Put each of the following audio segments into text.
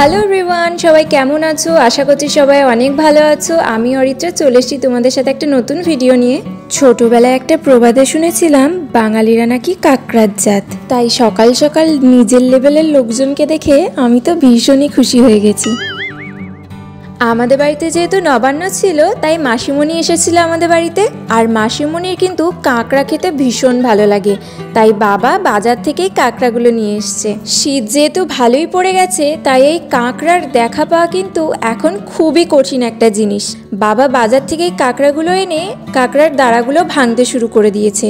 Hello everyone, সবাই কেমন আছো? আশা করছি সবাই অনেক ভালো আছো। আমি অরিত্রা চলে এসেছি তোমাদের সাথে একটা নতুন ভিডিও নিয়ে। ছোটবেলায় একটা প্রবাদে শুনেছিলাম, বাঙালিরা নাকি কাকড়ার জাত। তাই সকাল সকাল নিজের লেভেলের লোকজনকে দেখে আমি তো ভীষণই খুশি হয়ে গেছি। আমাদের বাড়িতে যেহেতু নবান্ন ছিল, তাই মাসিমণি এসেছিল আমাদের বাড়িতে। আর মাসিমণির কিন্তু কাঁকড়া খেতে ভীষণ ভালো লাগে, তাই বাবা বাজার থেকেই কাঁকড়াগুলো নিয়ে এসছে। শীত যেহেতু ভালোই পড়ে গেছে, তাই এই কাঁকড়ার দেখা পাওয়া কিন্তু এখন খুবই কঠিন একটা জিনিস। বাবা বাজার থেকেই কাঁকড়াগুলো এনে কাঁকড়ার দাঁড়াগুলো ভাঙতে শুরু করে দিয়েছে।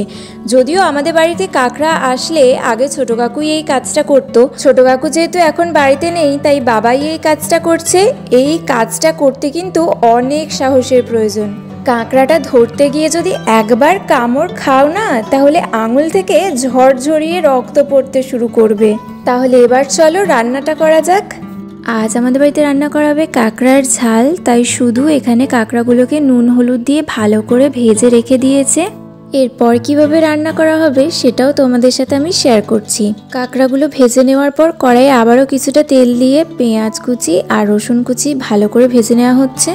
যদিও আমাদের বাড়িতে কাঁকড়া আসলে আগে ছোট কাকুই এই কাজটা করতো। ছোট কাকু যেহেতু এখন বাড়িতে নেই, তাই বাবাই এই কাজটা করছে। এই কাজটা করতে কিন্তু অনেক সাহসের প্রয়োজন। কাঁকড়াটা ধরতে গিয়ে যদি একবার কামড় খাও না, তাহলে আঙুল থেকে ঝরঝরিয়ে রক্ত পড়তে শুরু করবে। তাহলে এবার চলো রান্নাটা করা যাক। আজ আমাদের বাড়িতে রান্না করা হবে কাঁকড়ার ঝাল। তাই শুধু এখানে কাঁকড়াগুলোকে নুন হলুদ দিয়ে ভালো করে ভেজে রেখে দিয়েছে। এরপর কিভাবে রান্না করা হবে সেটাও তোমাদের সাথে আমি শেয়ার করছি। কাঁকড়াগুলো ভেজে নেওয়ার পর কড়াইয়ে আবারও কিছুটা তেল দিয়ে পেঁয়াজ কুচি আর রসুন কুচি ভালো করে ভেজে নেওয়া হচ্ছে।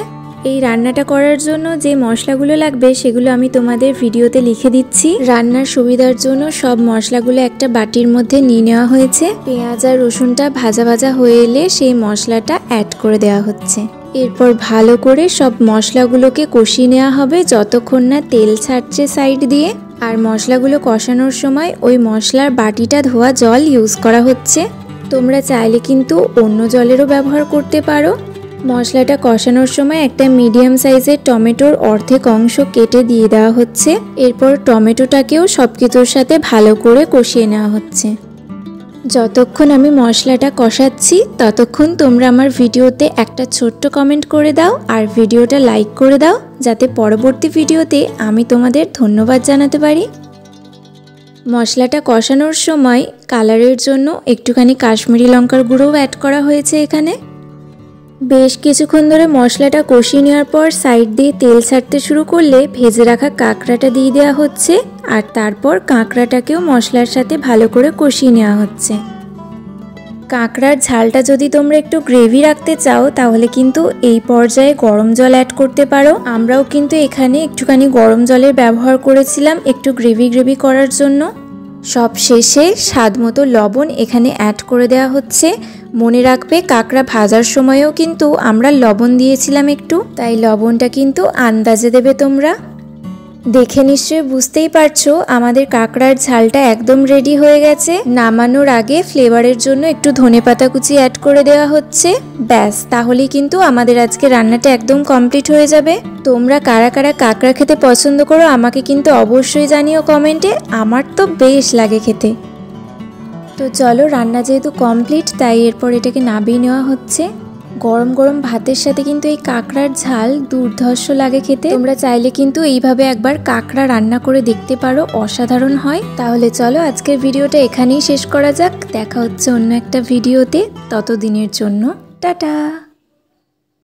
এই রান্নাটা করার জন্য যে মশলাগুলো লাগবে সেগুলো আমি তোমাদের ভিডিওতে লিখে দিচ্ছি। রান্নার সুবিধার জন্য সব মশলাগুলো একটা বাটির মধ্যে নিয়ে নেওয়া হয়েছে। পেঁয়াজ আর রসুনটা ভাজা ভাজা হয়ে এলে সেই মশলাটা অ্যাড করে দেওয়া হচ্ছে। এরপর ভালো করে সব মশলাগুলোকে কষিয়ে নেওয়া হবে যতক্ষণ না তেল ছাড়ছে সাইড দিয়ে। আর মশলাগুলো কষানোর সময় ওই মশলার বাটিটা ধোয়া জল ইউজ করা হচ্ছে। তোমরা চাইলে কিন্তু অন্য জলেরও ব্যবহার করতে পারো। মশলাটা কষানোর সময় একটা মিডিয়াম সাইজের টমেটোর অর্ধেক অংশ কেটে দিয়ে দেওয়া হচ্ছে। এরপর টমেটোটাকেও সব কিছুর সাথে ভালো করে কষিয়ে নেওয়া হচ্ছে। যতক্ষণ আমি মশলাটা কষাচ্ছি ততক্ষণ তোমরা আমার ভিডিওতে একটা ছোট্ট কমেন্ট করে দাও আর ভিডিওটা লাইক করে দাও, যাতে পরবর্তী ভিডিওতে আমি তোমাদের ধন্যবাদ জানাতে পারি। মশলাটা কষানোর সময় কালারের জন্য একটুখানি কাশ্মীরি লঙ্কার গুঁড়োও অ্যাড করা হয়েছে এখানে। বেশ কিছুক্ষণ ধরে মশলাটা কষিয়ে নেওয়ার পর সাইড দিয়ে তেল ছাড়তে শুরু করলে ভেজে রাখা কাঁকড়াটা দিয়ে দেওয়া হচ্ছে। আর তারপর কাঁকড়াটাকেও মশলার সাথে ভালো করে কষিয়ে নেওয়া হচ্ছে। কাঁকড়ার ঝালটা যদি তোমরা একটু গ্রেভি রাখতে চাও, তাহলে কিন্তু এই পর্যায়ে গরম জল অ্যাড করতে পারো। আমরাও কিন্তু এখানে একটুখানি গরম জলের ব্যবহার করেছিলাম একটু গ্রেভি করার জন্য। সব শেষে স্বাদ মতো লবণ এখানে অ্যাড করে দেওয়া হচ্ছে। মনে রাখবে, কাঁকড়া ভাজার সময়ও কিন্তু আমরা লবণ দিয়েছিলাম একটু, তাই লবণটা কিন্তু আন্দাজে দেবে তোমরা। দেখে নিশ্চয়ই বুঝতেই পারছো আমাদের কাঁকড়ার ঝালটা একদম রেডি হয়ে গেছে। নামানোর আগে ফ্লেভারের জন্য একটু ধনেপাতা কুচি অ্যাড করে দেওয়া হচ্ছে। ব্যাস, তাহলেই কিন্তু আমাদের আজকে রান্নাটা একদম কমপ্লিট হয়ে যাবে। তোমরা কারা কারা কাঁকড়া খেতে পছন্দ করো আমাকে কিন্তু অবশ্যই জানিও কমেন্টে। আমার তো বেশ লাগে খেতে। তো চলো, রান্না যেহেতু কমপ্লিট তাই এরপর এটাকে নামিয়ে নেওয়া হচ্ছে। গরম গরম ভাতের সাথে কিন্তু এই কাঁকড়ার ঝাল দুর্ধর্ষ লাগে খেতে। তোমরা চাইলে কিন্তু এইভাবে একবার কাঁকড়া রান্না করে দেখতে পারো, অসাধারণ হয়। তাহলে চলো আজকের ভিডিওটা এখানেই শেষ করা যাক। দেখা হচ্ছে অন্য একটা ভিডিওতে। ততদিনের জন্য টাটা।